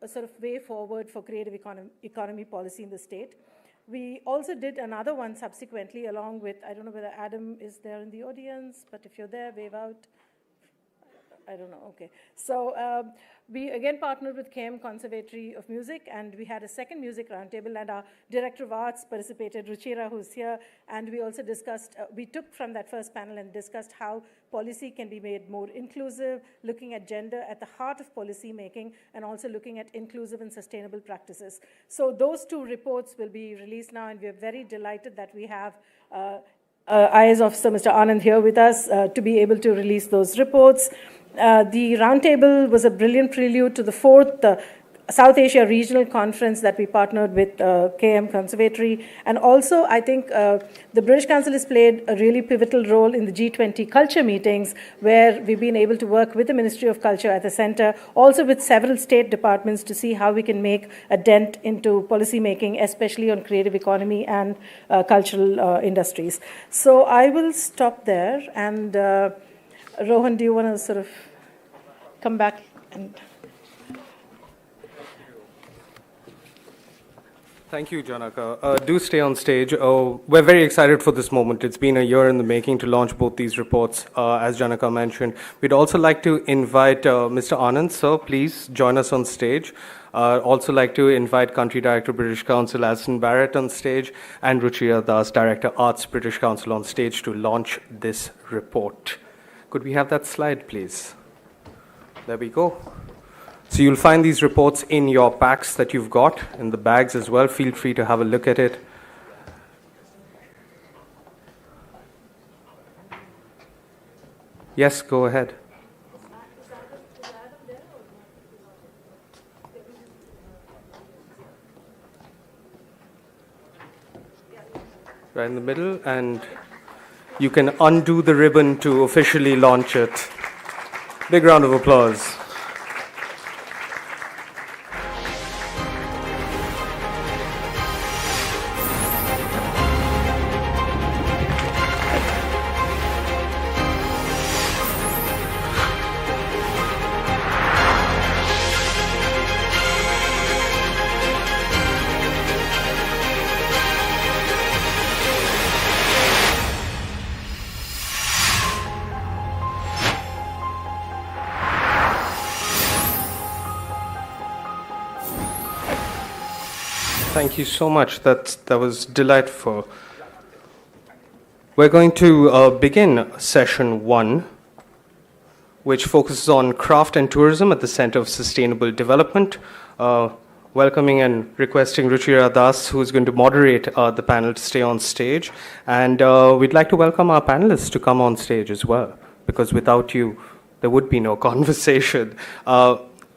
a sort of way forward for creative economy policy in the state. We also did another one subsequently along with, I don't know whether Adam is there in the audience, but if you're there, wave out. I don't know, okay. So we again partnered with KM Conservatory of Music, and we had a second music roundtable, and our Director of Arts participated, Ruchira, who's here, and we also discussed, we took from that first panel and discussed how policy can be made more inclusive, looking at gender at the heart of policy making, and also looking at inclusive and sustainable practices. So those two reports will be released now, and we are very delighted that we have IAS Officer Mr. Anand here with us to be able to release those reports. The roundtable was a brilliant prelude to the fourth South Asia Regional Conference that we partnered with KM Conservatory. And also, I think the British Council has played a really pivotal role in the G20 culture meetings, where we've been able to work with the Ministry of Culture at the center, also with several state departments to see how we can make a dent into policy making, especially on creative economy and cultural industries. So I will stop there. And Rohan, do you want to sort of come back and... Thank you, Janaka. Do stay on stage. We're very excited for this moment. It's been a year in the making to launch both these reports, as Janaka mentioned. We'd also like to invite Mr. Anand, sir, please join us on stage. Also like to invite Country Director, British Council, Alison Barrett on stage, and Ruchira Das, Director, Arts, British Council on stage to launch this report. Could we have that slide, please? There we go. So you'll find these reports in your packs that you've got, in the bags as well. Feel free to have a look at it. Yes, go ahead. Right in the middle, and you can undo the ribbon to officially launch it. Big round of applause. Thank you so much. That was delightful. We're going to begin session 1, which focuses on craft and tourism at the Center of Sustainable Development. Welcoming and requesting Ruchira Das, who is going to moderate the panel, to stay on stage. And we'd like to welcome our panelists to come on stage as well, because without you, there would be no conversation.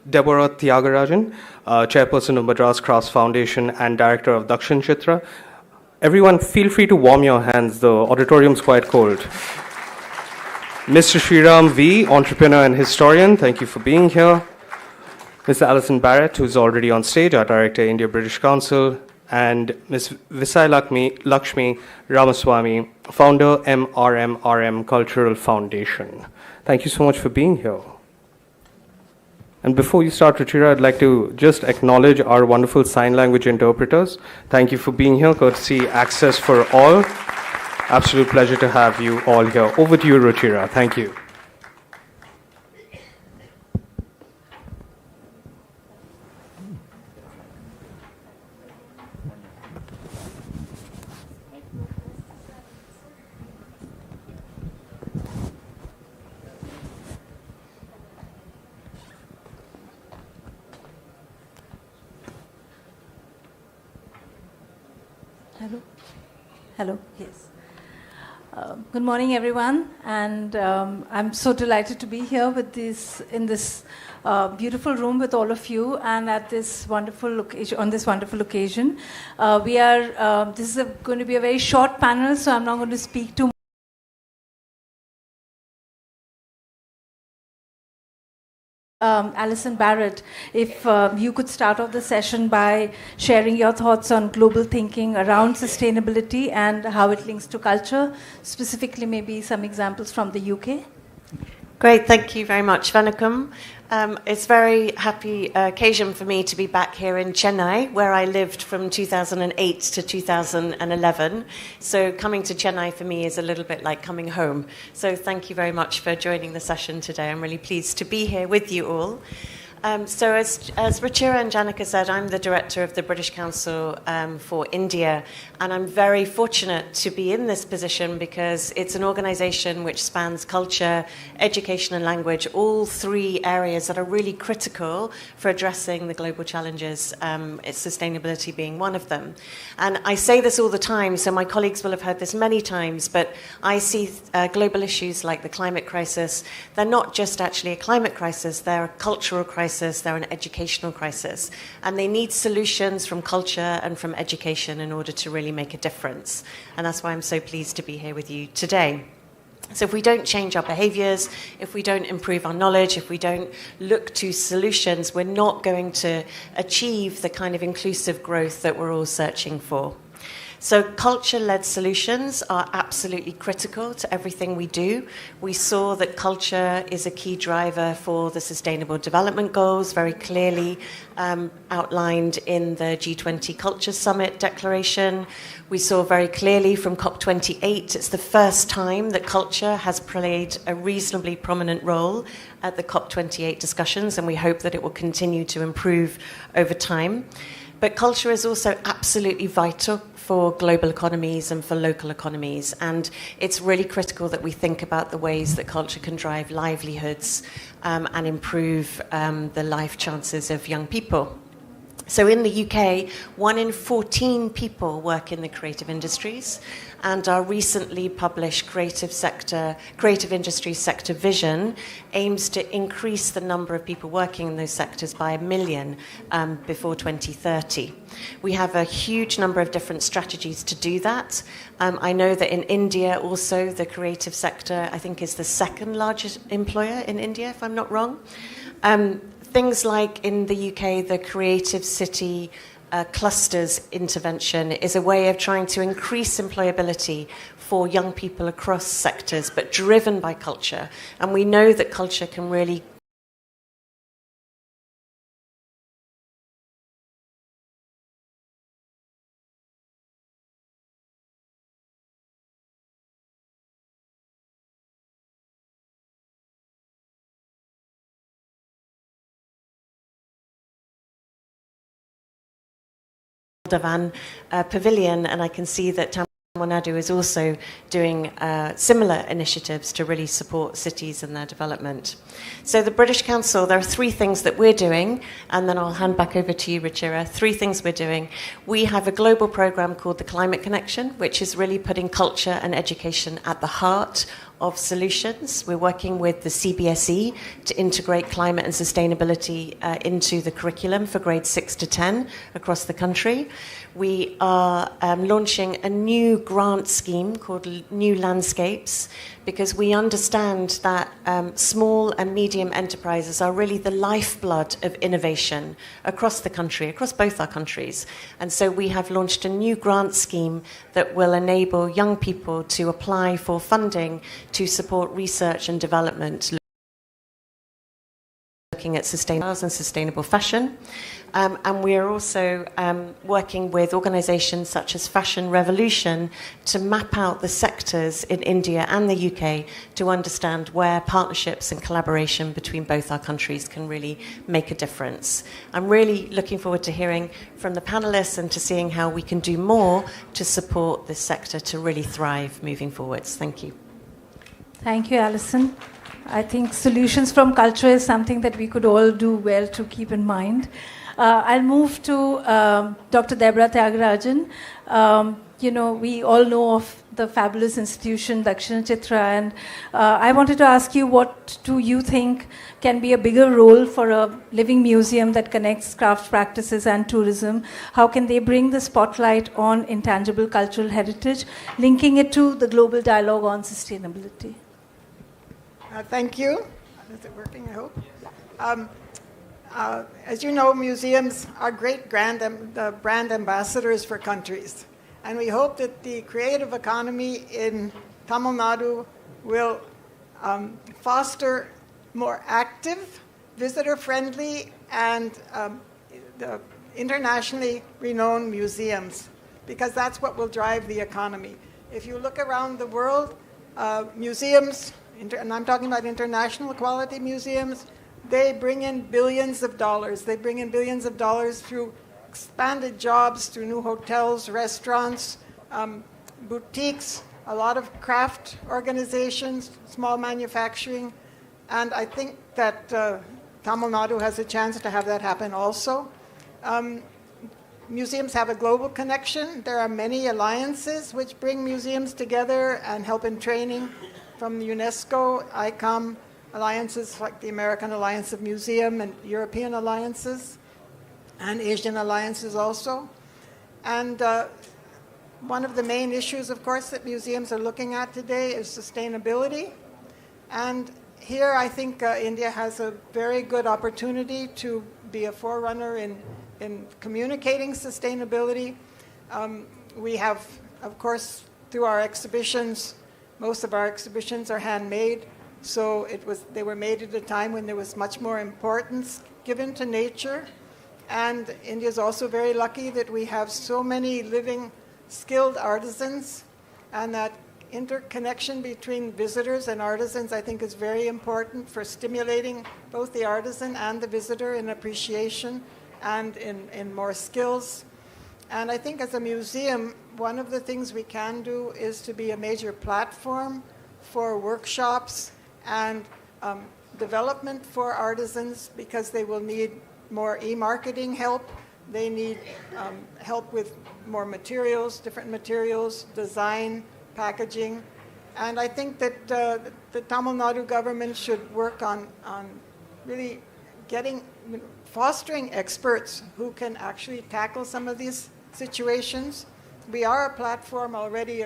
Deborah Thiagarajan, Chairperson of Madras Crafts Foundation and Director of Dakshin Chitra. Everyone, feel free to warm your hands. The auditorium's quite cold. Mr. Sriram V, entrepreneur and historian, thank you for being here. Ms. Alison Barrett, who's already on stage, our Director, India British Council, and Ms. Visai Lakshmi Ramaswamy, founder, MRM Cultural Foundation. Thank you so much for being here. And before you start, Ruchira, I'd like to just acknowledge our wonderful sign language interpreters. Thank you for being here. Courtesy access for all. Absolute pleasure to have you all here. Over to you, Ruchira. Thank you. Hello, yes. Good morning, everyone, and I'm so delighted to be here with in this beautiful room with all of you, and at this wonderful occasion. This is going to be a very short panel, so I'm not going to speak too much. Alison Barrett, if you could start off the session by sharing your thoughts on global thinking around sustainability and how it links to culture, specifically maybe some examples from the UK. Great, thank you very much, Vanakam. It's a very happy occasion for me to be back here in Chennai, where I lived from 2008 to 2011. So coming to Chennai for me is a little bit like coming home. So thank you very much for joining the session today. I'm really pleased to be here with you all. So as Ruchira and Janika said, I'm the director of the British Council for India, and I'm very fortunate to be in this position because it's an organisation which spans culture, education and language, all three areas that are really critical for addressing the global challenges, its sustainability being one of them. And I say this all the time, so my colleagues will have heard this many times, but I see global issues like the climate crisis. They're not just actually a climate crisis, they're a cultural crisis. They're an educational crisis, and they need solutions from culture and from education in order to really make a difference. And that's why I'm so pleased to be here with you today. So if we don't change our behaviours, if we don't improve our knowledge, if we don't look to solutions, we're not going to achieve the kind of inclusive growth that we're all searching for. So culture-led solutions are absolutely critical to everything we do. We saw that culture is a key driver for the Sustainable Development Goals, very clearly outlined in the G20 Culture Summit Declaration. We saw very clearly from COP28, it's the first time that culture has played a reasonably prominent role at the COP28 discussions, and we hope that it will continue to improve over time. But culture is also absolutely vital for global economies and for local economies. And it's really critical that we think about the ways that culture can drive livelihoods and improve the life chances of young people. So in the UK, 1 in 14 people work in the creative industries, and our recently published creative industry sector vision aims to increase the number of people working in those sectors by 1 million before 2030. We have a huge number of different strategies to do that. I know that in India also the creative sector, I think, is the second largest employer in India, if I'm not wrong. Things like in the UK, the Creative City clusters intervention is a way of trying to increase employability for young people across sectors, but driven by culture. And we know that culture can really Pavilion, and I can see that Tamil Nadu is also doing similar initiatives to really support cities and their development. So the British Council, there are 3 things that we're doing, and then I'll hand back over to you, Ruchira. 3 things we're doing. We have a global program called the Climate Connection, which is really putting culture and education at the heart of solutions. We're working with the CBSE to integrate climate and sustainability into the curriculum for grades 6 to 10 across the country. We are launching a new grant scheme called New Landscapes, because we understand that small and medium enterprises are really the lifeblood of innovation across the country, across both our countries. And so we have launched a new grant scheme that will enable young people to apply for funding to support research and development, looking at sustainable fashion. And we are also working with organisations such as Fashion Revolution to map out the sectors in India and the UK to understand where partnerships and collaboration between both our countries can really make a difference. I'm really looking forward to hearing from the panellists and to seeing how we can do more to support this sector to really thrive moving forwards. Thank you. Thank you, Alison. I think solutions from culture is something that we could all do well to keep in mind. I'll move to Dr. Debra Tyagarajan. We all know of the fabulous institution, Dakshina Chitra, and I wanted to ask you, what do you think can be a bigger role for a living museum that connects craft practices and tourism? How can they bring the spotlight on intangible cultural heritage, linking it to the global dialogue on sustainability? Thank you. Is it working, I hope? As you know, museums are great brand ambassadors for countries. And we hope that the creative economy in Tamil Nadu will foster more active visitor-friendly and the internationally renowned museums, because that's what will drive the economy. If you look around the world, museums, and I'm talking about international quality museums, they bring in billions of dollars. They bring in billions of dollars through expanded jobs, through new hotels, restaurants, boutiques, a lot of craft organizations, small manufacturing. And I think that Tamil Nadu has a chance to have that happen also. Museums have a global connection. There are many alliances which bring museums together and help in training, from UNESCO, ICOM, alliances like the American Alliance of Museum and European alliances, and Asian alliances also. And one of the main issues, of course, that museums are looking at today is sustainability. And here I think India has a very good opportunity to be a forerunner in communicating sustainability. We have, of course, through our exhibitions, most of our exhibitions are handmade, so they were made at a time when there was much more importance given to nature. And India is also very lucky that we have so many living, skilled artisans, and that interconnection between visitors and artisans, I think, is very important for stimulating both the artisan and the visitor in appreciation and in more skills. And I think as a museum, one of the things we can do is to be a major platform for workshops and development for artisans, because they will need more e-marketing help. They need help with more materials, different materials, design, packaging. And I think that the Tamil Nadu government should work on really fostering experts who can actually tackle some of these situations. We are a platform already.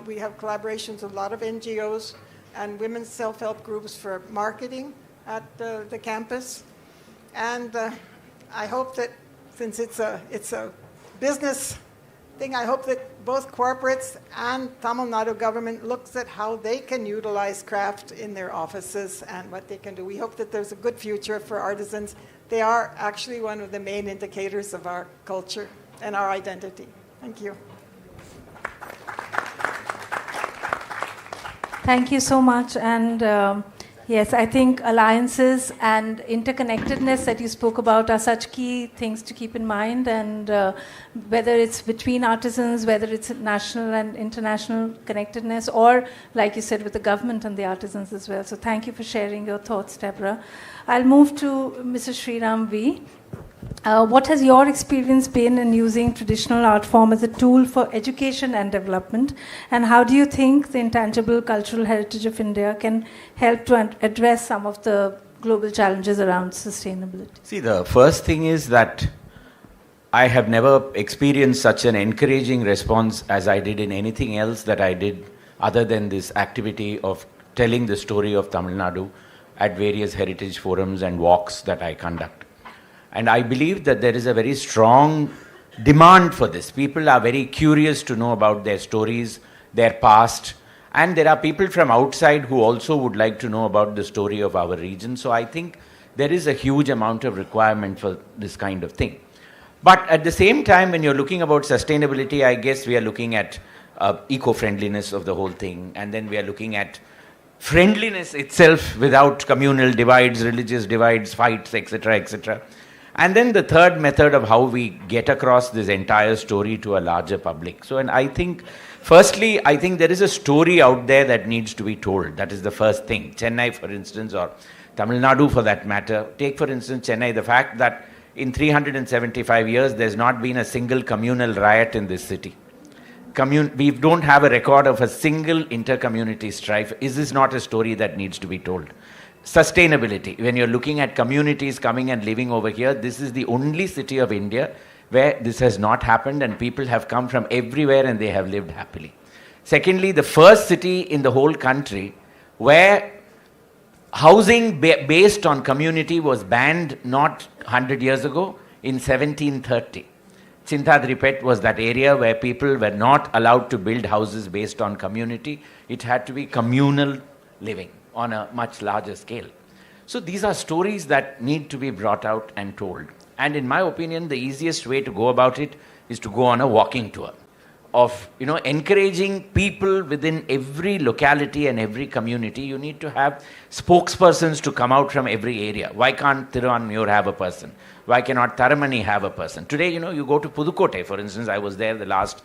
We have collaborations with a lot of NGOs and women's self-help groups for marketing at the campus. And I hope that, since it's a business thing, I hope that both corporates and Tamil Nadu government looks at how they can utilize craft in their offices and what they can do. We hope that there's a good future for artisans. They are actually one of the main indicators of our culture and our identity. Thank you. Thank you so much. And yes, I think alliances and interconnectedness that you spoke about are such key things to keep in mind. And whether it's between artisans, whether it's national and international connectedness, or, like you said, with the government and the artisans as well. So thank you for sharing your thoughts, Deborah. I'll move to Mrs. Sriram V. What has your experience been in using traditional art form as a tool for education and development? And how do you think the intangible cultural heritage of India can help to address some of the global challenges around sustainability? See, the first thing is that I have never experienced such an encouraging response as I did in anything else that I did other than this activity of telling the story of Tamil Nadu at various heritage forums and walks that I conduct. And I believe that there is a very strong demand for this. People are very curious to know about their stories, their past, and there are people from outside who also would like to know about the story of our region. So I think there is a huge amount of requirement for this kind of thing. But at the same time, when you're looking about sustainability, I guess we are looking at eco-friendliness of the whole thing, and then we are looking at friendliness itself without communal divides, religious divides, fights, etc., etc. And then the third method of how we get across this entire story to a larger public. So, and I think, firstly, I think there is a story out there that needs to be told. That is the first thing. Chennai, for instance, or Tamil Nadu for that matter. Take, for instance, Chennai, the fact that in 375 years, there's not been a single communal riot in this city. We don't have a record of a single inter-community strife. Is this not a story that needs to be told? Sustainability. When you're looking at communities coming and living over here, this is the only city of India where this has not happened, and people have come from everywhere and they have lived happily. Secondly, the first city in the whole country where housing based on community was banned not 100 years ago, in 1730. Chintadripet was that area where people were not allowed to build houses based on community. It had to be communal living on a much larger scale. So these are stories that need to be brought out and told. And in my opinion, the easiest way to go about it is to go on a walking tour of, encouraging people within every locality and every community. You need to have spokespersons to come out from every area. Why can't Thiruvanmiyur have a person? Why cannot Taramani have a person? Today, you go to Pudukkottai, for instance. I was there the last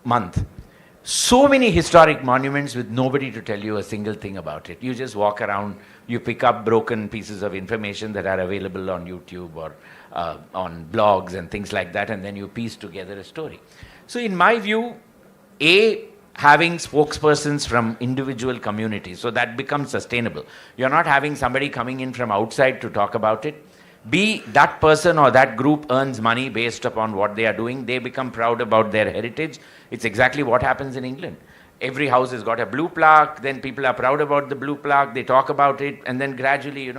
month. So many historic monuments with nobody to tell you a single thing about it. You just walk around, you pick up broken pieces of information that are available on YouTube or on blogs and things like that, and then you piece together a story. So in my view, having spokespersons from individual communities, so that becomes sustainable. You're not having somebody coming in from outside to talk about it. B, that person or that group earns money based upon what they are doing. They become proud about their heritage. It's exactly what happens in England. Every house has got a blue plaque, then people are proud about the blue plaque, they talk about it, and then gradually,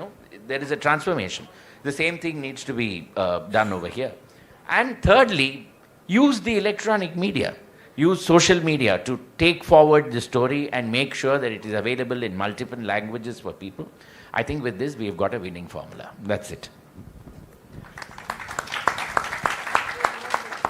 there is a transformation. The same thing needs to be done over here. And thirdly, use the electronic media. Use social media to take forward the story and make sure that it is available in multiple languages for people. I think with this, we've got a winning formula. That's it.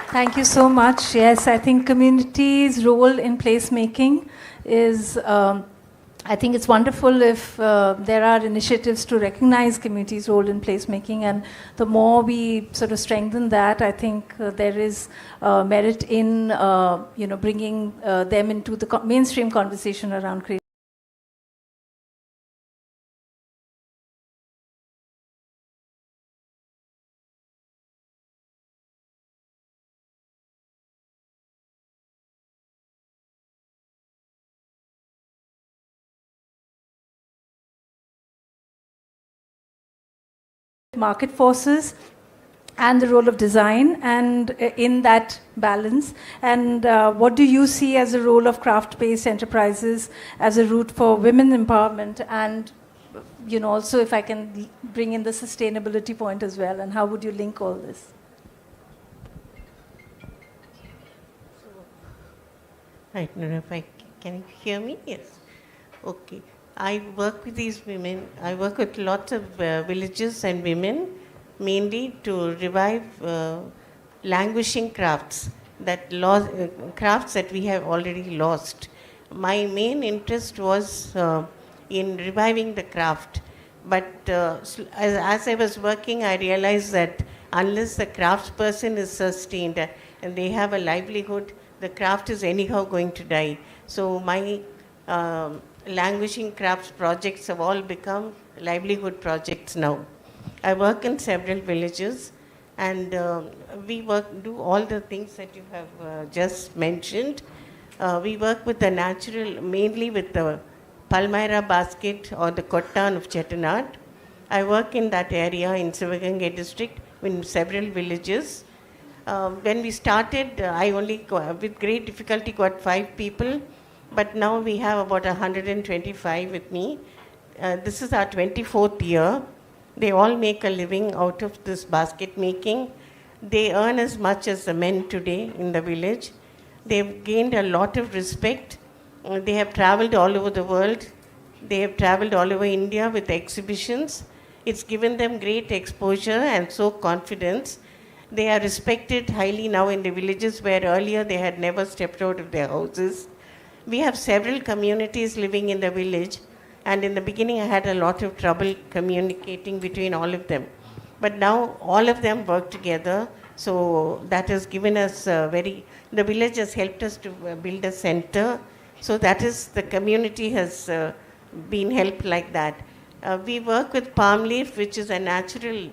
Thank you so much. Yes, I think community's role in placemaking is, I think it's wonderful if there are initiatives to recognize community's role in placemaking, and the more we sort of strengthen that, I think there is merit in, bringing them into the mainstream conversation around creativity. Market forces and the role of design, and in that balance, and what do you see as a role of craft-based enterprises as a route for women empowerment, and also if I can bring in the sustainability point as well, and how would you link all this? I don't know if can you hear me? Yes. Okay. I work with these women. I work with lots of villages and women, mainly to revive languishing crafts crafts that we have already lost. My main interest was in reviving the craft, but as I was working, I realized that unless the craftsperson is sustained and they have a livelihood, the craft is anyhow going to die. So my languishing crafts projects have all become livelihood projects now. I work in several villages, and we do all the things that you have just mentioned. We work with the natural, mainly with the Palmyra basket or the Kottan of Chettinad. I work in that area in Sivaganga district in several villages. When we started, I only, with great difficulty, got 5 people. But now we have about 125 with me. This is our 24th year. They all make a living out of this basket making. They earn as much as the men today in the village. They've gained a lot of respect. They have traveled all over the world. They have traveled all over India with exhibitions. It's given them great exposure and so confidence. They are respected highly now in the villages where earlier they had never stepped out of their houses. We have several communities living in the village, and in the beginning I had a lot of trouble communicating between all of them. But now all of them work together, so that has given us the village has helped us to build a center, so that is, the community has been helped like that. We work with palm leaf, which is a natural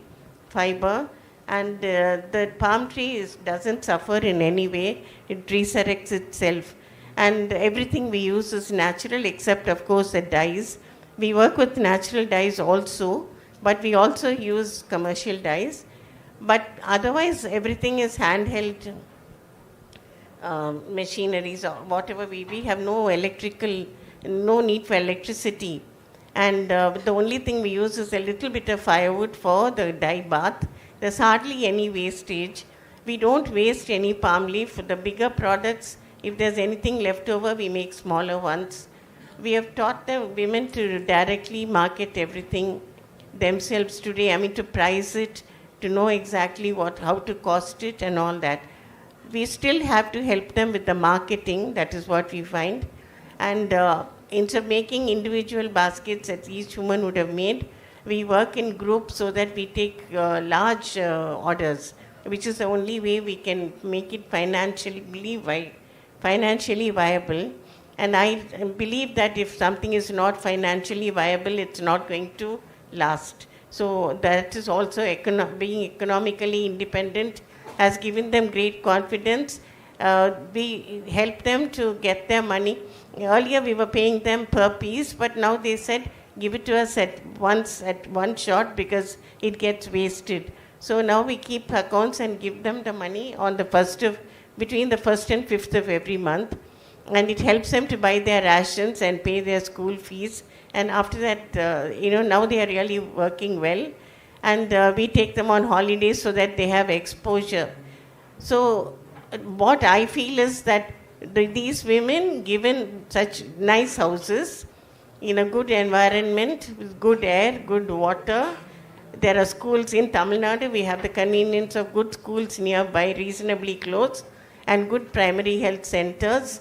fiber, and the palm tree doesn't suffer in any way, it resurrects itself. And everything we use is natural, except of course the dyes. We work with natural dyes also, but we also use commercial dyes. But otherwise everything is handheld machineries or whatever. We have no need for electricity. And the only thing we use is a little bit of firewood for the dye bath. There's hardly any wastage. We don't waste any palm leaf. The bigger products, if there's anything left over, we make smaller ones. We have taught the women to directly market everything themselves today, I mean, to price it, to know exactly how to cost it and all that. We still have to help them with the marketing, that is what we find. And instead of making individual baskets that each woman would have made, we work in groups so that we take large orders, which is the only way we can make it financially viable. And I believe that if something is not financially viable, it's not going to last. So that is also being economically independent has given them great confidence. We help them to get their money. Earlier we were paying them per piece, but now they said, give it to us at one shot because it gets wasted. So now we keep accounts and give them the money on between the 1st and 5th of every month. And it helps them to buy their rations and pay their school fees. And after that, now they are really working well. And we take them on holidays so that they have exposure. So what I feel is that these women, given such nice houses, in a good environment, with good air, good water. There are schools in Tamil Nadu. We have the convenience of good schools nearby, reasonably close, and good primary health centers.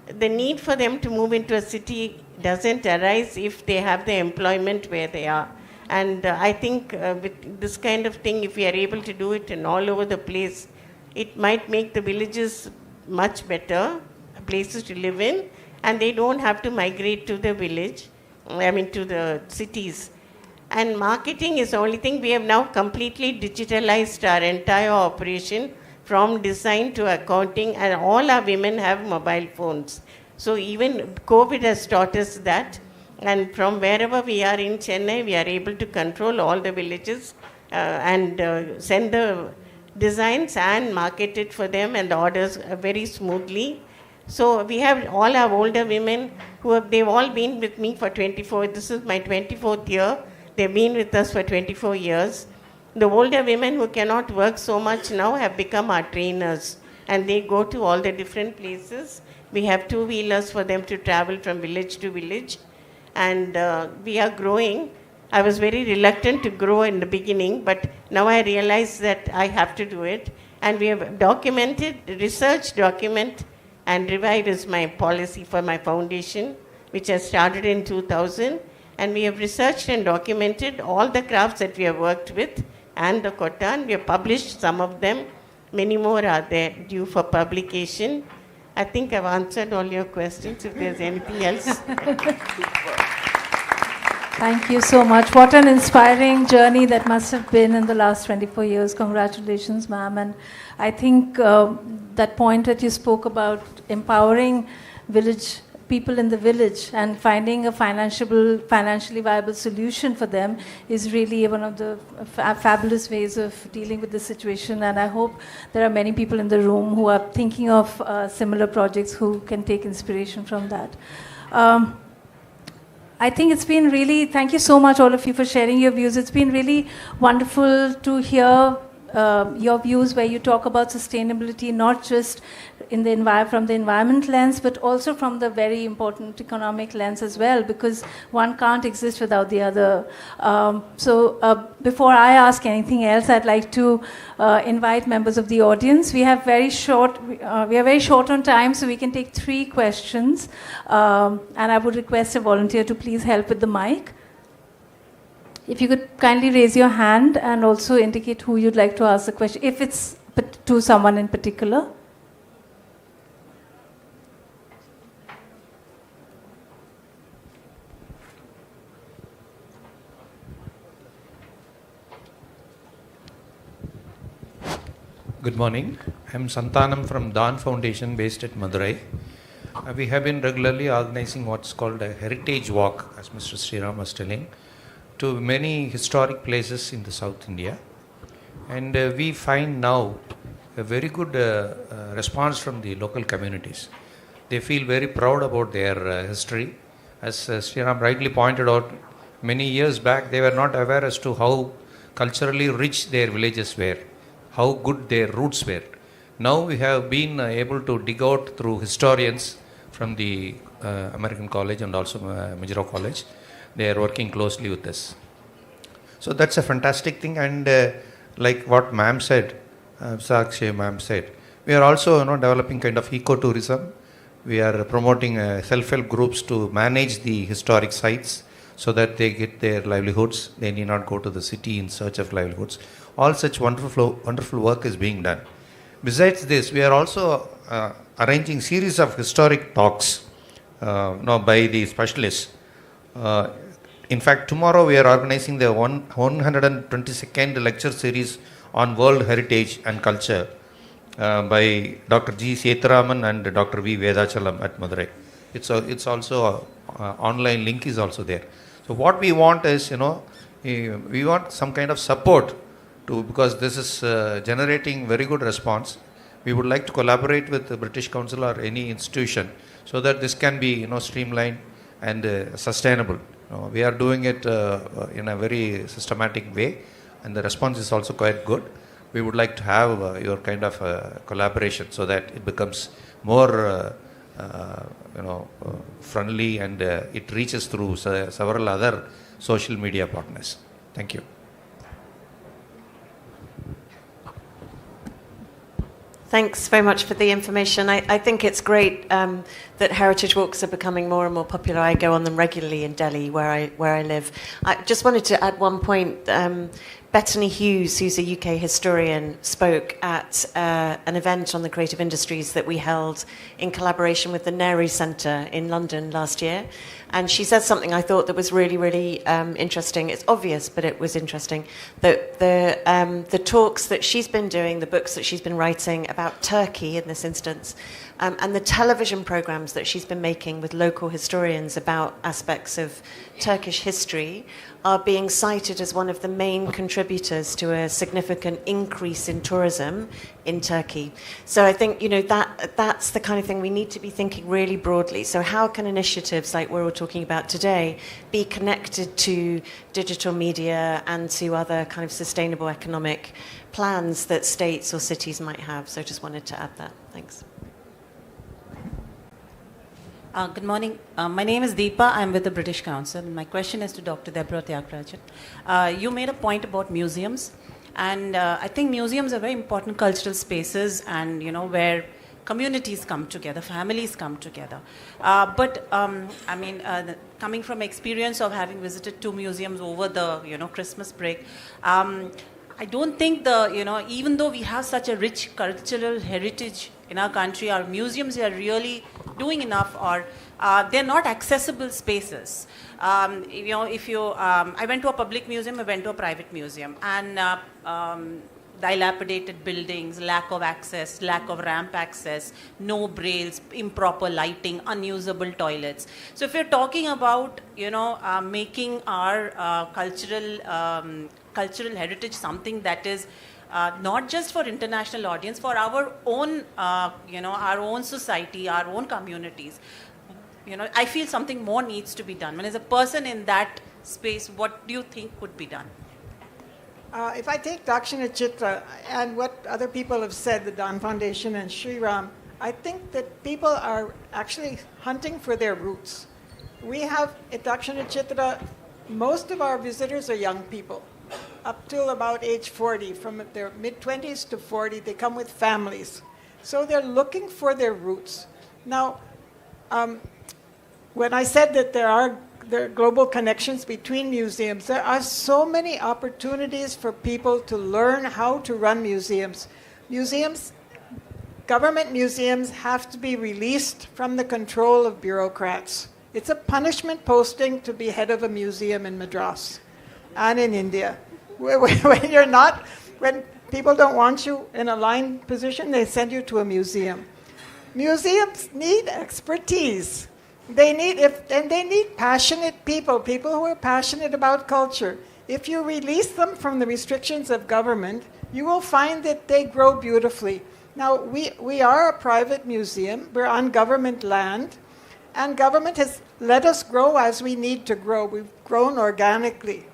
The need for them to move into a city doesn't arise if they have the employment where they are. And I think with this kind of thing, if we are able to do it and all over the place, it might make the villages much better places to live in. And they don't have to migrate to the to the cities. And marketing is the only thing. We have now completely digitalized our entire operation from design to accounting, and all our women have mobile phones. So even COVID has taught us that. And from wherever we are in Chennai, we are able to control all the villages and send the designs and market it for them and the orders very smoothly. So we have all our older women they've all been with me for this is my 24th year. They've been with us for 24 years. The older women who cannot work so much now have become our trainers. And they go to all the different places. We have 2-wheelers for them to travel from village to village. And we are growing. I was very reluctant to grow in the beginning, but now I realize that I have to do it. And we have research, document, and revive is my policy for my foundation, which has started in 2000. And we have researched and documented all the crafts that we have worked with and the Kotan. We have published some of them. Many more are there due for publication. I think I've answered all your questions. If there's anything else. Thank you so much. What an inspiring journey that must have been in the last 24 years. Congratulations, ma'am. And I think that point that you spoke about empowering people in the village and finding a financially viable solution for them is really one of the fabulous ways of dealing with the situation. And I hope there are many people in the room who are thinking of similar projects who can take inspiration from that. I think it's been really, thank you so much all of you for sharing your views. It's been really wonderful to hear your views where you talk about sustainability, not just from the environment lens, but also from the very important economic lens as well, because one can't exist without the other. Before I ask anything else, I'd like to invite members of the audience. We are very short on time, so we can take 3 questions. And I would request a volunteer to please help with the mic. If you could kindly raise your hand and also indicate who you'd like to ask the question, if it's to someone in particular. Good morning. I'm Santanam from Dawn Foundation based at Madurai. We have been regularly organizing what's called a heritage walk, as Mr. Sriram was telling, to many historic places in the South India. And we find now a very good response from the local communities. They feel very proud about their history. As Sriram rightly pointed out, many years back they were not aware as to how culturally rich their villages were, how good their roots were. Now we have been able to dig out through historians from the American College and also Mijro College. They are working closely with us. So that's a fantastic thing. And like what ma'am said, Sakshi ma'am said, we are also developing kind of ecotourism. We are promoting self-help groups to manage the historic sites so that they get their livelihoods. They need not go to the city in search of livelihoods. All such wonderful work is being done. Besides this, we are also arranging series of historic talks by the specialists. In fact, tomorrow we are organizing the 122nd lecture series on World Heritage and Culture by Dr. G. Setharaman and Dr. V. Vedachalam at Madurai. It's also online link is also there. So what we want is, we want some kind of support because this is generating very good response. We would like to collaborate with the British Council or any institution so that this can be, streamlined and sustainable. We are doing it in a very systematic way, and the response is also quite good. We would like to have your kind of collaboration so that it becomes more friendly and it reaches through several other social media partners. Thank you. Thanks very much for the information. I think it's great that heritage walks are becoming more and more popular. I go on them regularly in Delhi, where I live. I just wanted to add one point. Bethany Hughes, who's a UK historian, spoke at an event on the creative industries that we held in collaboration with the Nehru Centre in London last year. And she said something I thought that was really, really interesting. It's obvious, but it was interesting. That the talks that she's been doing, the books that she's been writing about Turkey in this instance, and the television programs that she's been making with local historians about aspects of Turkish history are being cited as one of the main contributors to a significant increase in tourism in Turkey. So I think, that's the kind of thing we need to be thinking really broadly. So how can initiatives like we're all talking about today be connected to digital media and to other kind of sustainable economic plans that states or cities might have? So I just wanted to add that. Thanks. Good morning. My name is Deepa. I'm with the British Council. My question is to Dr. Deborah Tyagarajan. You made a point about museums, and I think museums are very important cultural spaces, and where communities come together, families come together. Coming from experience of having visited 2 museums over the Christmas break, I don't think even though we have such a rich cultural heritage in our country, our museums are really doing enough, or they're not accessible spaces. I went to a public museum, I went to a private museum, and dilapidated buildings, lack of access, lack of ramp access, no brails, improper lighting, unusable toilets. So if you're talking about, making our cultural heritage something that is not just for international audience, for our own, our own society, our own communities, I feel something more needs to be done. When as a person in that space, what do you think could be done? If I take Dakshina Chitra and what other people have said, the Dawn Foundation and Sri Ram, I think that people are actually hunting for their roots. We have at Dakshina Chitra, most of our visitors are young people, up till about age 40. From their mid-20s to 40, they come with families. So they're looking for their roots. Now, when I said that there are global connections between museums, there are so many opportunities for people to learn how to run museums. Government museums have to be released from the control of bureaucrats. It's a punishment posting to be head of a museum in Madras and in India. When people don't want you in a line position, they send you to a museum. Museums need expertise. They need passionate people who are passionate about culture. If you release them from the restrictions of government, you will find that they grow beautifully. Now, we are a private museum. We're on government land, and government has let us grow as we need to grow. We've grown organically,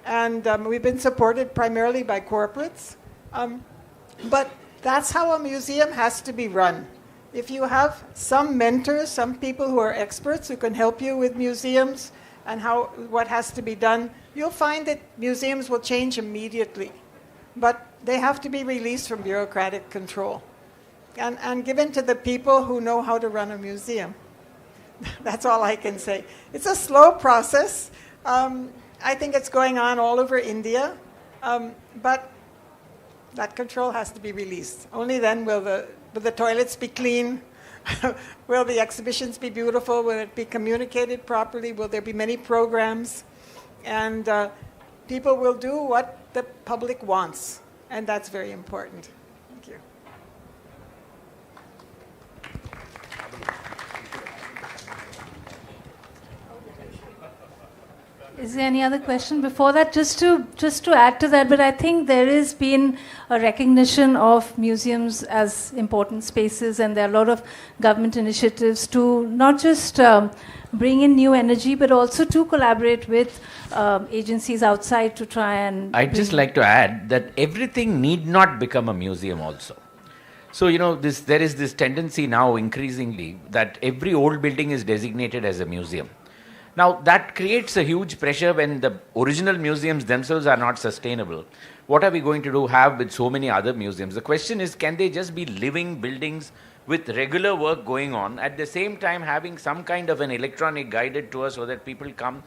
and we've been supported primarily by corporates. But that's how a museum has to be run. If you have some mentors, some people who are experts who can help you with museums, and what has to be done, you'll find that museums will change immediately. But they have to be released from bureaucratic control and given to the people who know how to run a museum. That's all I can say. It's a slow process. I think it's going on all over India, but that control has to be released. Only then will the toilets be clean, will the exhibitions be beautiful, will it be communicated properly, will there be many programs, and people will do what the public wants, and that's very important. Thank you. Is there any other question before that? Just to add to that, but I think there has been a recognition of museums as important spaces, and there are a lot of government initiatives to not just bring in new energy, but also to collaborate with agencies outside to try and... I'd just like to add that everything need not become a museum also. So, there is this tendency now increasingly that every old building is designated as a museum. Now, that creates a huge pressure when the original museums themselves are not sustainable. What are we going to have with so many other museums? The question is, can they just be living buildings with regular work going on, at the same time having some kind of an electronic guided tour so that people come?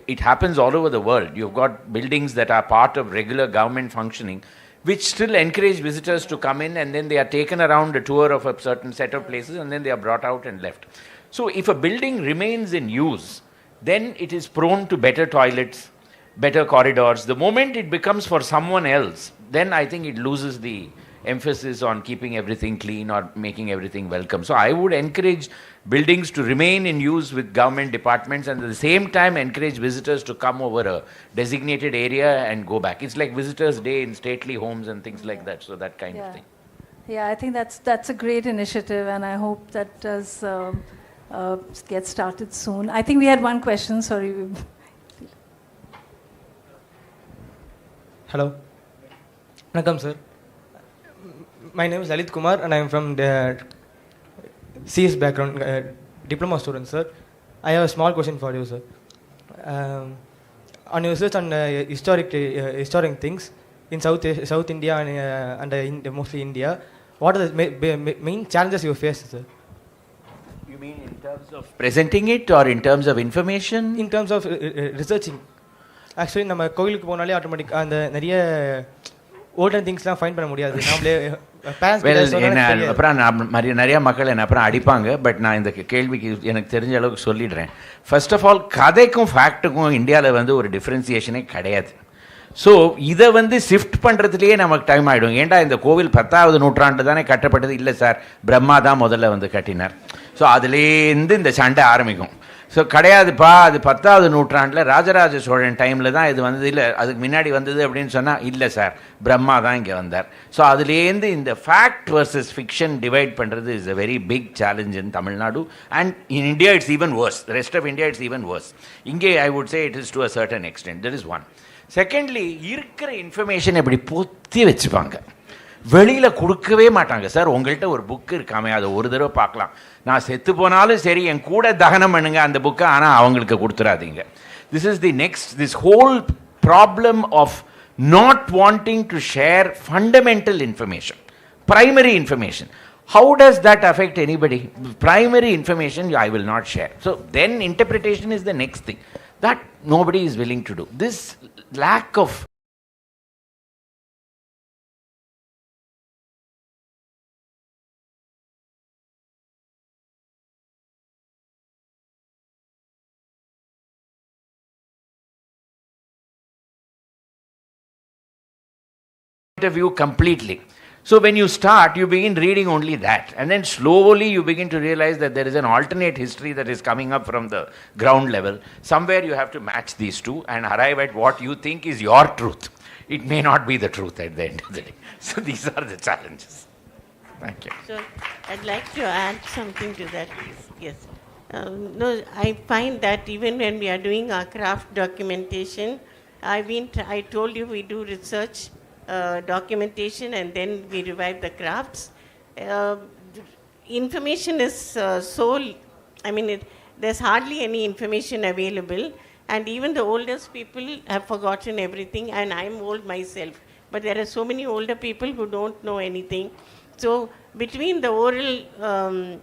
It happens all over the world. You've got buildings that are part of regular government functioning, which still encourage visitors to come in, and then they are taken around a tour of a certain set of places, and then they are brought out and left. So if a building remains in use, then it is prone to better toilets, better corridors. The moment it becomes for someone else, then I think it loses the emphasis on keeping everything clean or making everything welcome. So I would encourage buildings to remain in use with government departments, and at the same time encourage visitors to come over a designated area and go back. It's like Visitors' Day in stately homes and things like that, so that kind of thing. Yeah, I think that's a great initiative, and I hope that does... get started soon. I think we had one question, sorry. Hello. Welcome, sir. My name is Lalit Kumar, and I am from the CS background, diploma student, sir. I have a small question for you, sir. On your research on historic things in South India and mostly India, what are the main challenges you face, sir? You mean in terms of presenting it or in terms of information? In terms of researching. Actually, நம்ம கோயிலுக்கு போனாலே automatic அந்த நிறைய olden திங்ஸ்லாம் find பண்ண முடியாது. நாமளே parents அப்புறம் நிறைய மக்கள் என்ன அப்புறம் அடிப்பாங்க. பட் நான் இந்த கேள்விக்கு எனக்கு தெரிஞ்ச அளவுக்கு சொல்லிடுறேன். ஃபர்ஸ்ட் ஆஃப் ஆல், கதைக்கும் ஃபேக்ட்டுக்கும் இந்தியாவில் ஒரு டிஃப்ரென்சியேஷனே கிடையாது. ஸோ இதை ஷிஃப்ட் பண்ணுறதுலேயே நமக்கு டைம் ஆகிடும். ஏன்டா இந்த கோவில் 10வது நூற்றாண்டு தானே கட்டப்பட்டது? இல்லை சார், பிரம்மா தான் முதல்ல கட்டினார். ஸோ அதுலேருந்து இந்த சண்டை ஆரம்பிக்கும். ஸோ கிடையாதுப்பா, அது 10வது நூற்றாண்டில் ராஜராஜ சோழன் டைமில் தான் இது வந்தது, இல்லை அதுக்கு முன்னாடி வந்தது அப்படின்னு சொன்னால், இல்லை சார், பிரம்மா தான் இங்கே வந்தார். ஸோ அதுலேருந்து இந்த ஃபேக்ட் வர்சஸ் ஃபிக்ஷன் டிவைட் பண்ணுறது is a very big challenge in Tamil Nadu. And in India it's even worse. Rest of India it's even worse. இங்கே I would say it is to a certain extent. That is one. Secondly, இருக்கிற information இப்படி பொத்தி வச்சுப்பாங்க, வெளியில் கொடுக்கவே மாட்டாங்க. Sir, உங்கள்கிட்ட ஒரு புக்கு இருக்காமே, அதை ஒரு தடவை பார்க்கலாம். நான் செத்து போனாலும் சரி, என் கூட தகனம் பண்ணுங்க அந்த புக்கை, ஆனால் அவங்களுக்கு கொடுத்துடாதீங்க. This is the next, this whole problem of not wanting to share fundamental information, primary information. How does that affect anybody? Primary information I will not share. So then interpretation is the next thing. That nobody is willing to do. This lack of of view completely. So when you start, you begin reading only that, and then slowly you begin to realize that there is an alternate history that is coming up from the ground level. Somewhere you have to match these two and arrive at what you think is your truth. It may not be the truth at the end of the day. So these are the challenges. Thank you. So I'd like to add something to that, please. Yes. No, I find that even when we are doing our craft documentation, I told you we do research, documentation, and then we revive the crafts. Information is there's hardly any information available, And even the oldest people have forgotten everything, and I'm old myself. But there are so many older people who don't know anything. So between the oral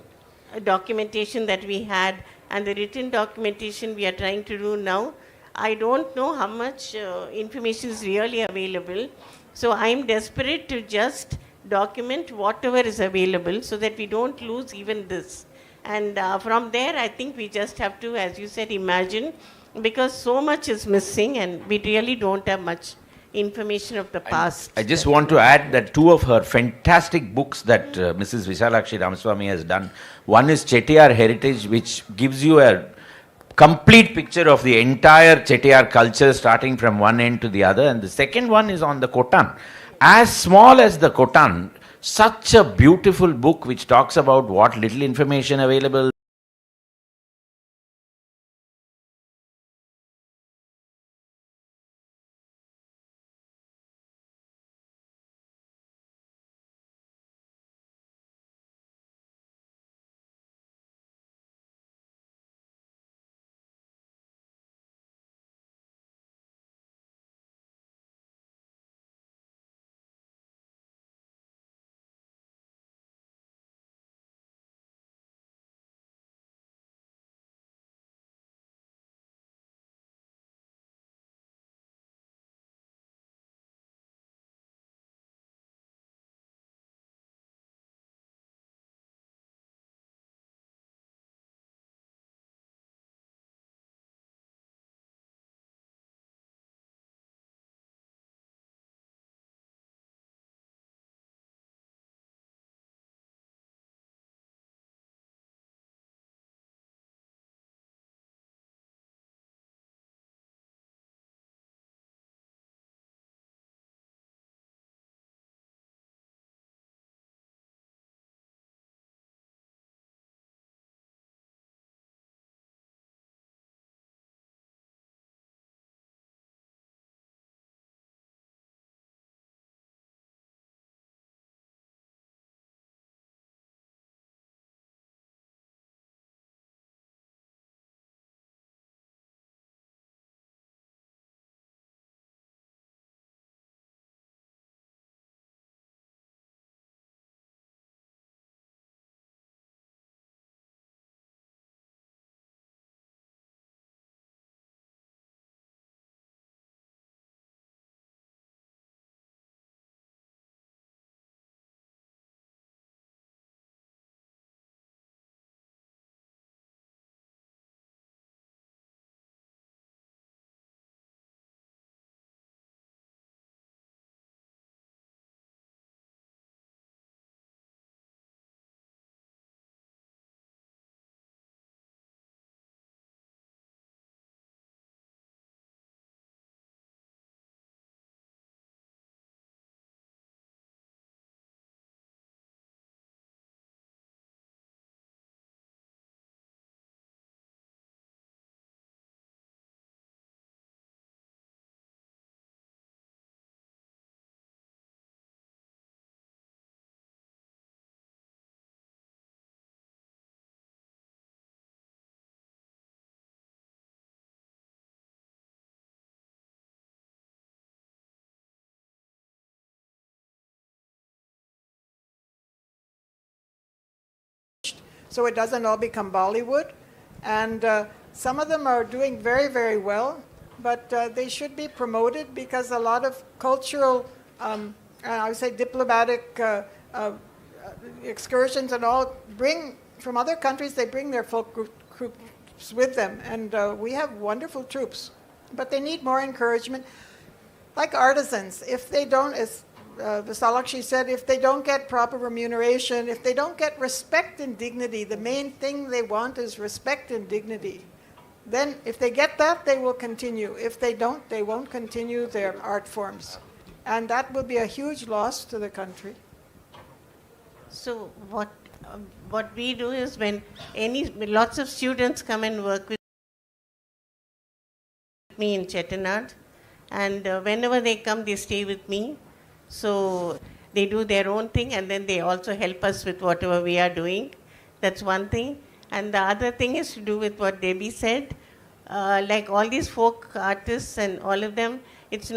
documentation that we had and the written documentation we are trying to do now, I don't know how much information is really available. So I'm desperate to just document whatever is available so that we don't lose even this. And from there, I think we just have to, as you said, imagine, because so much is missing and we really don't have much information of the past. I just want to add that two of her fantastic books that Mrs. Vishalakshi Ramaswamy has done. One is Chettiar Heritage, which gives you a complete picture of the entire Chettiar culture starting from one end to the other. And the second one is on the Kotan. As small as the Kotan, such a beautiful book which talks about what little information available. So it doesn't all become Bollywood. And some of them are doing very, very well, but they should be promoted because a lot of cultural, I would say diplomatic excursions and all bring, from other countries, they bring their folk groups with them. And we have wonderful troops, but they need more encouragement. Like artisans, if they don't, as Visalakshi said, if they don't get proper remuneration, if they don't get respect and dignity, the main thing they want is respect and dignity. Then if they get that, they will continue. If they don't, they won't continue their art forms. And that will be a huge loss to the country. So what we do is when lots of students come and work with me in Chettinad, and whenever they come, they stay with me. So they do their own thing, and then they also help us with whatever we are doing. That's one thing. And the other thing is to do with what Debbie said. like all these folk artists and all of them, it's not